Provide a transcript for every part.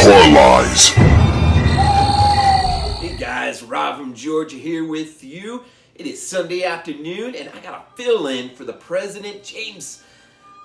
Hardcore Lies. Hey guys, Rob from Georgia here with you. It is Sunday afternoon and I got a fill-in for the President James,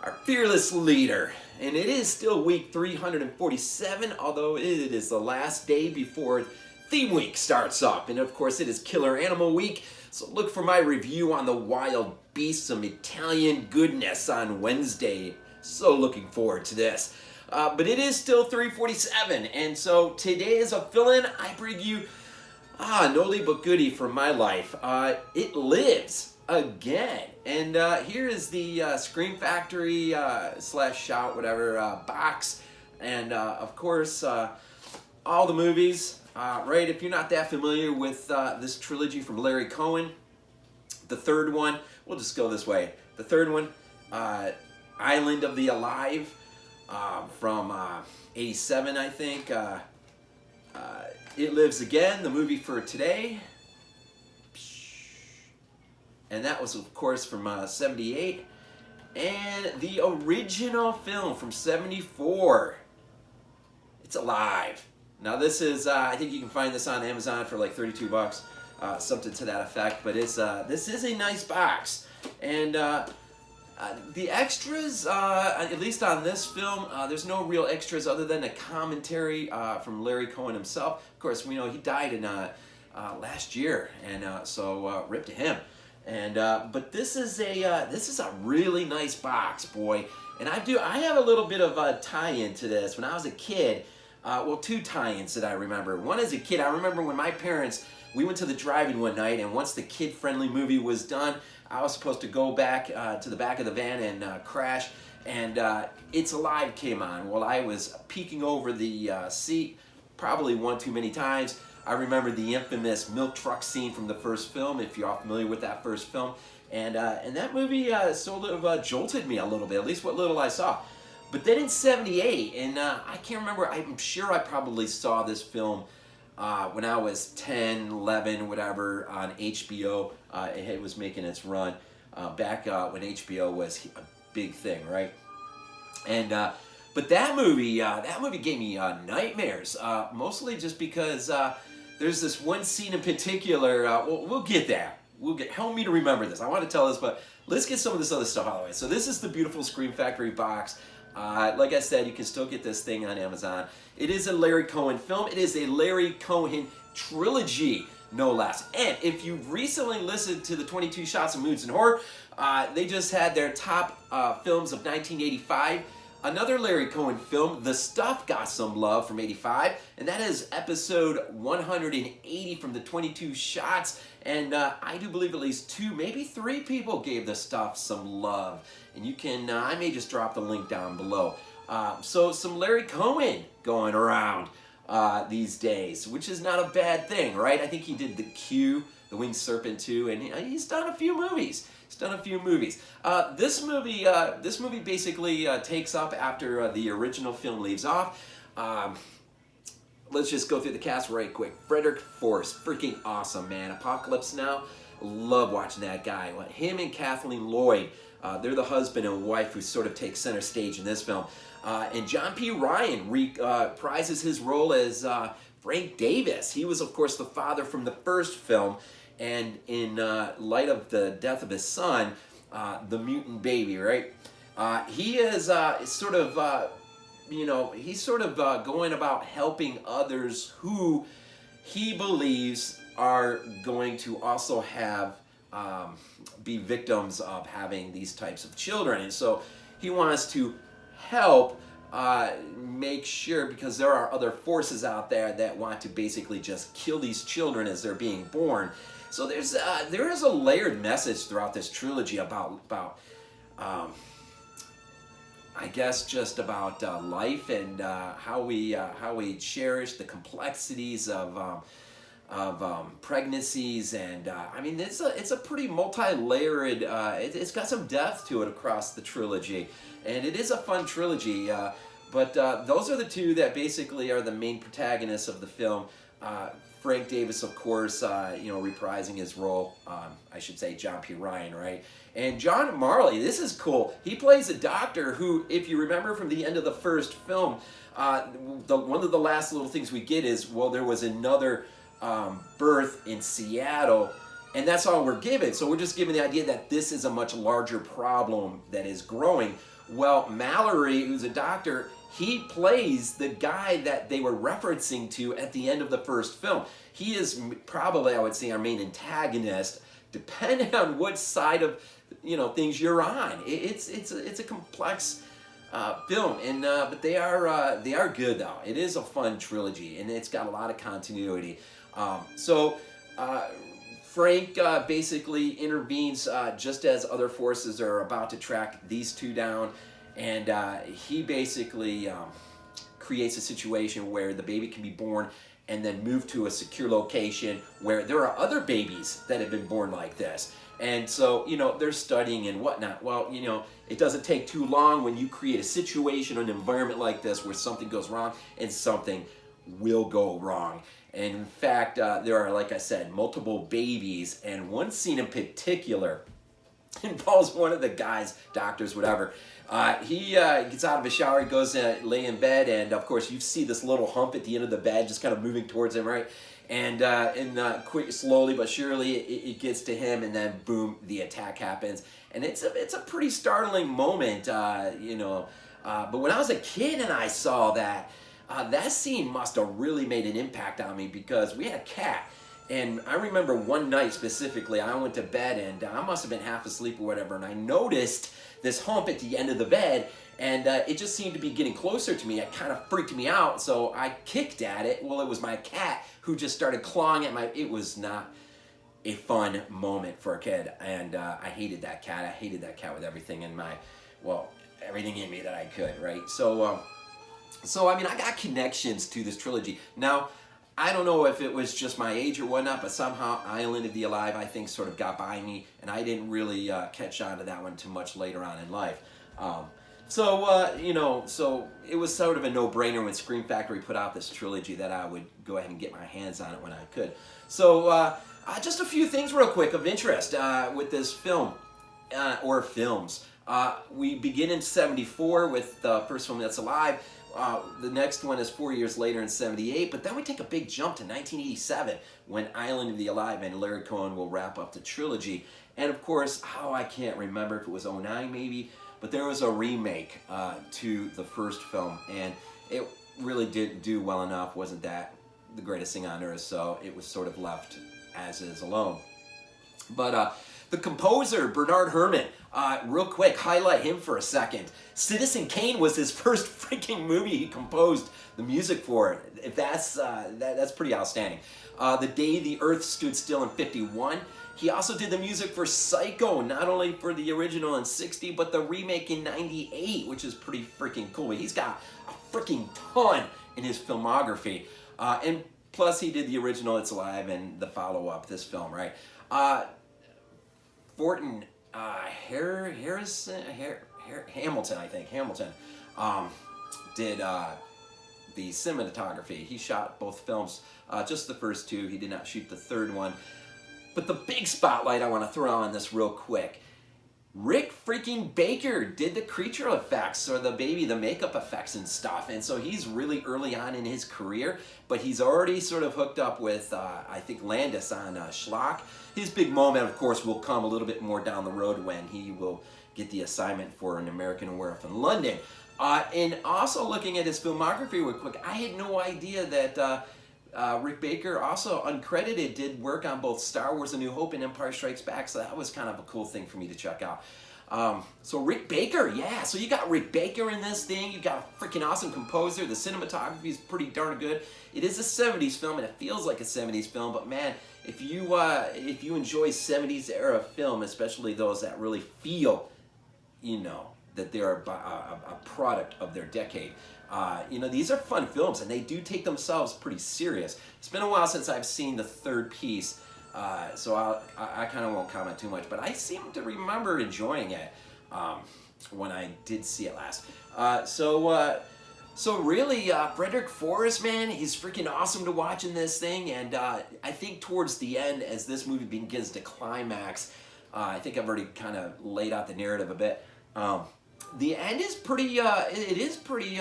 our fearless leader. And it is still week 347, although it is the last day before Theme Week starts up. And of course it is Killer Animal Week, so look for my review on the wild beasts, some Italian goodness on Wednesday. So looking forward to this. But it is still 347, and so today is a fill-in. I bring you nolly but goodie from my life. It lives again, and here is the Scream Factory / Shout whatever box, and of course all the movies. Right, if you're not that familiar with this trilogy from Larry Cohen, the third one, we'll just go this way. The third one, Island of the Alive. From 87, I think. It Lives Again, the movie for today. And that was, of course, from 78. And the original film from 74. It's Alive. Now this is, I think you can find this on Amazon for like 32 bucks. Something to that effect. But it's this is a nice box. And the extras, at least on this film, there's no real extras other than a commentary from Larry Cohen himself. Of course, we know he died in last year, and so rip to him. And but this is a really nice box, boy. And I have a little bit of a tie-in to this. When I was a kid, well, two tie-ins that I remember. One as a kid, I remember when my parents, we went to the drive-in one night, and once the kid-friendly movie was done, I was supposed to go back to the back of the van and crash, and It's Alive came on. Well, I was peeking over the seat probably one too many times. I remember the infamous milk truck scene from the first film, if you're all familiar with that first film, and that movie sort of jolted me a little bit, at least what little I saw. But then in 78, and I can't remember, I'm sure I probably saw this film when I was 10, 11, whatever, on HBO. It was making its run back when HBO was a big thing, right? And but that movie gave me nightmares, mostly just because there's this one scene in particular. We'll get there. Help me to remember this. I want to tell this, but let's get some of this other stuff out of the way. So this is the beautiful Scream Factory box. Like I said, you can still get this thing on Amazon. It is a Larry Cohen film. It is a Larry Cohen trilogy, no less. And if you've recently listened to the 22 Shots of Moodz and Horror, they just had their top films of 1985. Another Larry Cohen film, The Stuff, got some love from 85, and that is episode 180 from the 22 Shots. And I do believe at least 2, maybe 3 people gave The Stuff some love. And you can, I may just drop the link down below. So some Larry Cohen going around these days, which is not a bad thing, right? I think he did The Q, The Winged Serpent 2, and he's done a few movies. This movie basically takes up after the original film leaves off. Let's just go through the cast right quick. Frederick, Forrest, freaking awesome, man. Apocalypse Now, love watching that guy. Him and Kathleen, Lloyd, they're the husband and wife who sort of take center stage in this film. And John P. Ryan reprises his role as Frank Davis. He was, of course, the father from the first film. And in light of the death of his son, the mutant baby, right? He is sort of, he's sort of going about helping others who he believes are going to also have be victims of having these types of children. And so he wants to help make sure, because there are other forces out there that want to basically just kill these children as they're being born. So there is a layered message throughout this trilogy about I guess just about life and how we cherish the complexities of pregnancies, and I mean it's a pretty multi-layered. It's got some depth to it across the trilogy, and it is a fun trilogy. But those are the two that basically are the main protagonists of the film. Frank Davis, of course, reprising his role. I should say John P. Ryan, right? And John Marley, this is cool. He plays a doctor who, if you remember from the end of the first film, one of the last little things we get is, well, there was another birth in Seattle, and that's all we're given. So we're just given the idea that this is a much larger problem that is growing. Well, Mallory, who's a doctor, he plays the guy that they were referencing to at the end of the first film. He is probably, I would say, our main antagonist, depending on what side of things you're on. It's a complex film, and but they are good though. It is a fun trilogy, and it's got a lot of continuity. Frank basically intervenes just as other forces are about to track these two down, and he basically creates a situation where the baby can be born and then move to a secure location where there are other babies that have been born like this. And so, they're studying and whatnot. Well, it doesn't take too long when you create a situation, an environment like this where something goes wrong, and something will go wrong. And in fact, there are, like I said, multiple babies, and one scene in particular involves one of the guys, doctors, whatever. He gets out of his shower, he goes lay in bed, and of course you see this little hump at the end of the bed just kind of moving towards him, right? And quick, slowly but surely, it gets to him, and then boom, the attack happens, and it's a pretty startling moment, But when I was a kid and I saw that, that scene must have really made an impact on me, because we had a cat. And I remember one night specifically, I went to bed and I must have been half asleep or whatever, and I noticed this hump at the end of the bed, and it just seemed to be getting closer to me. It kind of freaked me out, so I kicked at it. Well, it was my cat who just started clawing at it was not a fun moment for a kid, and I hated that cat. I hated that cat with everything in everything in me that I could, right? So I mean, I got connections to this trilogy. Now, I don't know if it was just my age or whatnot, but somehow Island of the Alive, I think, sort of got by me, and I didn't really catch on to that one too much later on in life. So it was sort of a no-brainer when Scream Factory put out this trilogy that I would go ahead and get my hands on it when I could. So just a few things real quick of interest with this film, or films. We begin in 1974 with the first film that's alive. The next one is 4 years later in 1978, but then we take a big jump to 1987 when Island of the Alive and Larry Cohen will wrap up the trilogy. And of course, I can't remember if it was 2009 maybe, but there was a remake to the first film, and it really didn't do well enough. Wasn't that the greatest thing on earth, so it was sort of left as is alone. But the composer, Bernard Herrmann, real quick, highlight him for a second. Citizen Kane was his first freaking movie he composed the music for. If that's pretty outstanding. The Day the Earth Stood Still in 1951. He also did the music for Psycho, not only for the original in 1960, but the remake in 1998, which is pretty freaking cool. He's got a freaking ton in his filmography. And plus he did the original It's Alive and the follow-up, this film, right? Fortin Hamilton, I think, did the cinematography. He shot both films, just the first two. He did not shoot the third one. But the big spotlight I want to throw on this real quick. Rick freaking Baker did the creature effects, or the makeup effects and stuff. And so he's really early on in his career, but he's already sort of hooked up with, I think, Landis on Schlock. His big moment, of course, will come a little bit more down the road when he will get the assignment for An American Werewolf in London. And also looking at his filmography real quick, I had no idea that Rick Baker, also uncredited, did work on both Star Wars: A New Hope and Empire Strikes Back, so that was kind of a cool thing for me to check out. So Rick Baker, yeah, so you got Rick Baker in this thing, you got a freaking awesome composer, the cinematography is pretty darn good. It is a 70s film, and it feels like a 70s film, but man, if you enjoy 70s era film, especially those that really feel, that they're a product of their decade, these are fun films, and they do take themselves pretty serious. It's been a while since I've seen the third piece, so I kind of won't comment too much, but I seem to remember enjoying it when I did see it last. So really, Frederick Forrest, man, he's freaking awesome to watch in this thing. And I think towards the end, as this movie begins to climax, I think I've already kind of laid out the narrative a bit. The end is pretty, it is pretty,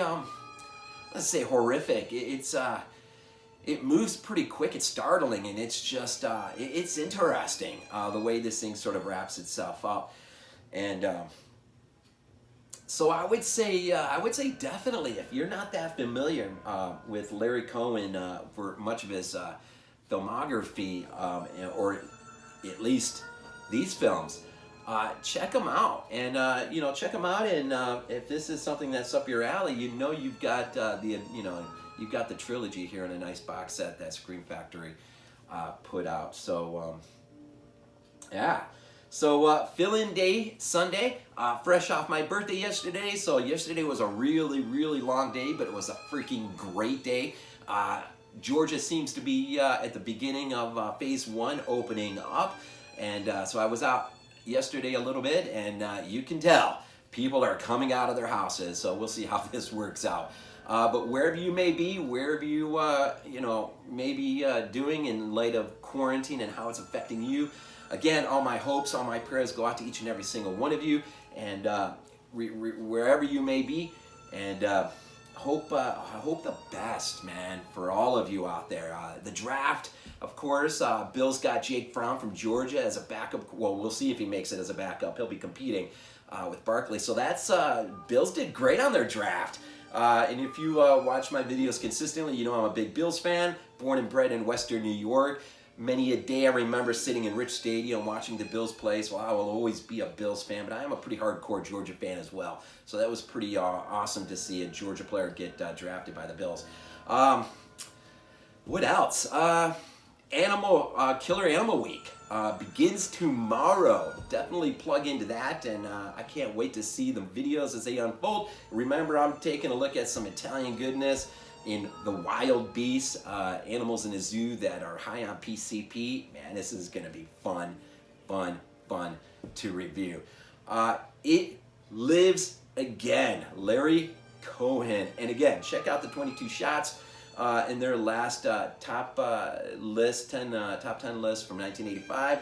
let's say horrific. It moves pretty quick, it's startling, and it's just, it's interesting, the way this thing sort of wraps itself up. And so I would say definitely, if you're not that familiar with Larry Cohen for much of his filmography, or at least these films, check them out. And check them out. And if this is something that's up your alley, you've got you've got the trilogy here in a nice box set that Scream Factory put out. So yeah. So fill-in day Sunday, fresh off my birthday yesterday. So yesterday was a really, really long day, but it was a freaking great day. Georgia seems to be at the beginning of phase 1 opening up. And so I was out yesterday a little bit, and you can tell people are coming out of their houses. So we'll see how this works out. But wherever you may be, wherever you, may be doing in light of quarantine and how it's affecting you, again, all my hopes, all my prayers go out to each and every single one of you, and wherever you may be, and I hope the best, man, for all of you out there. The draft, of course, Bill's got Jake Fromm from Georgia as a backup. Well, we'll see if he makes it as a backup. He'll be competing with Barkley. So that's Bills did great on their draft. And if you watch my videos consistently, you know I'm a big Bills fan, born and bred in Western New York. Many a day I remember sitting in Rich Stadium watching the Bills play, so I will always be a Bills fan, but I am a pretty hardcore Georgia fan as well. So that was pretty awesome to see a Georgia player get drafted by the Bills. What else? Killer Animal Week begins tomorrow. Definitely plug into that, and I can't wait to see the videos as they unfold. Remember, I'm taking a look at some Italian goodness in the wild beasts, animals in a zoo that are high on PCP. Man, this is going to be fun to review. It Lives Again, Larry Cohen. And again, check out the 22 shots in their last top 10 list from 1985.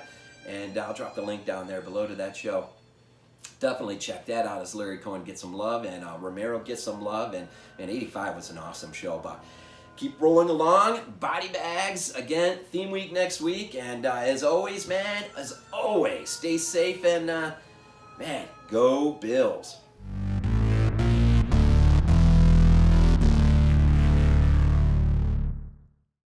And I'll drop the link down there below to that show. Definitely check that out as Larry Cohen gets some love and Romero gets some love, and 85 was an awesome show. But keep rolling along. BodyBags, again, theme week next week, and as always, stay safe, and man, go Bills.